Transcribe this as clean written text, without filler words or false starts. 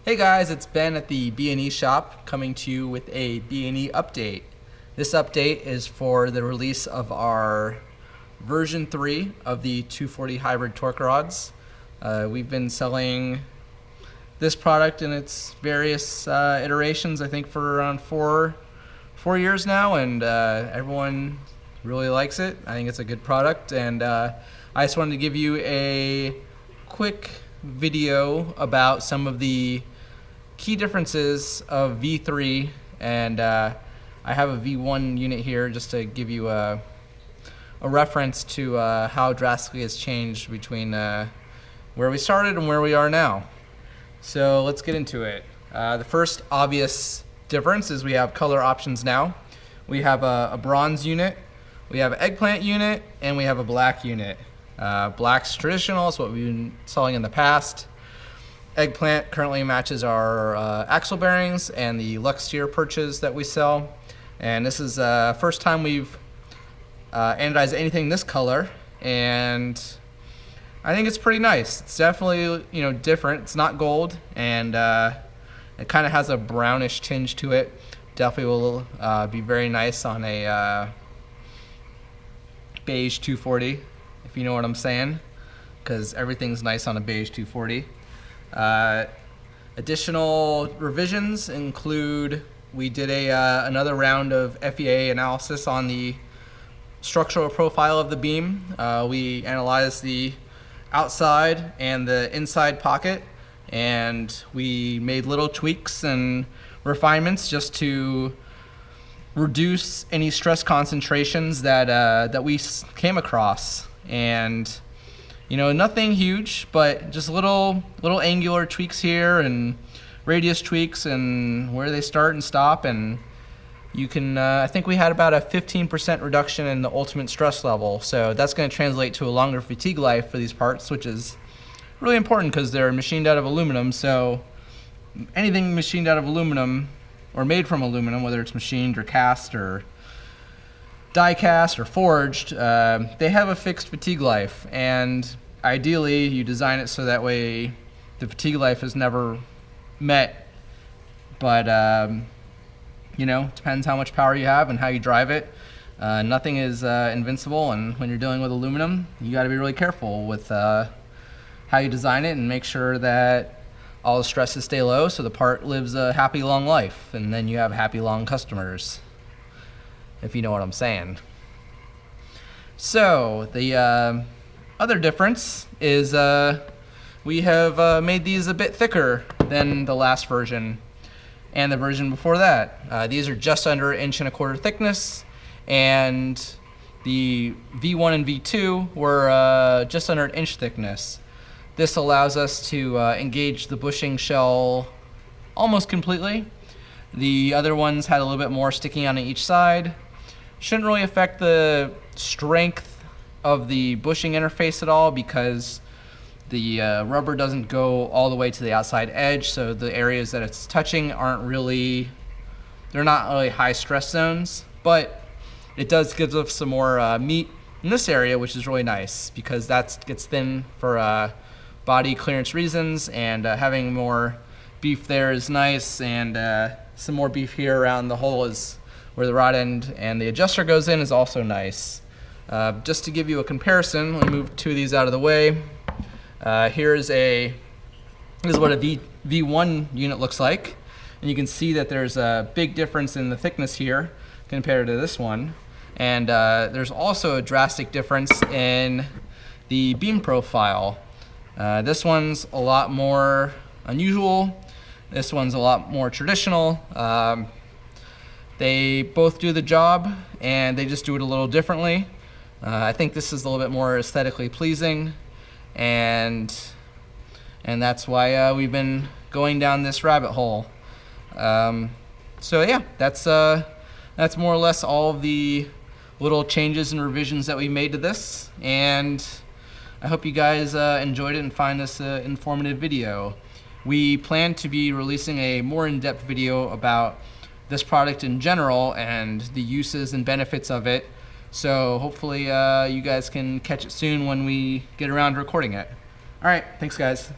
Hey guys, it's Ben at the B&E shop coming to you with a B&E update. This update is for the release of our version 3 of the 240 hybrid torque rods. We've been selling this product in its various iterations, I think for around four years now, and everyone really likes it. I think it's a good product, and I just wanted to give you a quick video about some of the key differences of V3, and I have a V1 unit here just to give you a reference to how drastically it's changed between where we started and where we are now. So let's get into it. The first obvious difference is we have color options now. We have a bronze unit, we have an eggplant unit, and we have a black unit. Black's traditional, it's what we've been selling in the past. Eggplant currently matches our axle bearings and the Lux steer perches that we sell. And this is the first time we've anodized anything this color, and I think it's pretty nice. It's definitely, different. It's not gold, and it kind of has a brownish tinge to it. Definitely will be very nice on a beige 240, if you know what I'm saying, because everything's nice on a beige 240. Additional revisions include, we did another round of FEA analysis on the structural profile of the beam. We analyzed the outside and the inside pocket, and we made little tweaks and refinements just to reduce any stress concentrations that we came across. And nothing huge, but just little angular tweaks here and radius tweaks and where they start and stop. And you can, I think we had about a 15% reduction in the ultimate stress level. So that's going to translate to a longer fatigue life for these parts, which is really important because they're machined out of aluminum. So anything machined out of aluminum or made from aluminum, whether it's machined or cast or die cast or forged, they have a fixed fatigue life, and ideally you design it so that way the fatigue life is never met. But depends how much power you have and how you drive it. Nothing is invincible, and when you're dealing with aluminum, you got to be really careful with how you design it and make sure that all the stresses stay low so the part lives a happy long life, and then you have happy long customers, if you know what I'm saying. So the other difference is we have made these a bit thicker than the last version and the version before that. These are just under 1.25 inch thickness, and the V1 and V2 were just under 1 inch thickness. This allows us to engage the bushing shell almost completely. The other ones had a little bit more sticking on each side. Shouldn't really affect the strength of the bushing interface at all because the rubber doesn't go all the way to the outside edge, so the areas that it's touching they're not really high stress zones, but it does give us some more meat in this area, which is really nice because that gets thin for body clearance reasons, and having more beef there is nice, and some more beef here around the hole is where the rod end and the adjuster goes in is also nice. Just to give you a comparison, let me move two of these out of the way. This is what a V1 unit looks like, and you can see that there's a big difference in the thickness here compared to this one, and there's also a drastic difference in the beam profile. This one's a lot more unusual, this one's a lot more traditional. They both do the job, and they just do it a little differently. I think this is a little bit more aesthetically pleasing, and that's why we've been going down this rabbit hole. So yeah, that's more or less all of the little changes and revisions that we made to this, and I hope you guys enjoyed it and find this informative video. We plan to be releasing a more in-depth video about this product in general and the uses and benefits of it. So hopefully you guys can catch it soon when we get around to recording it. All right, thanks guys.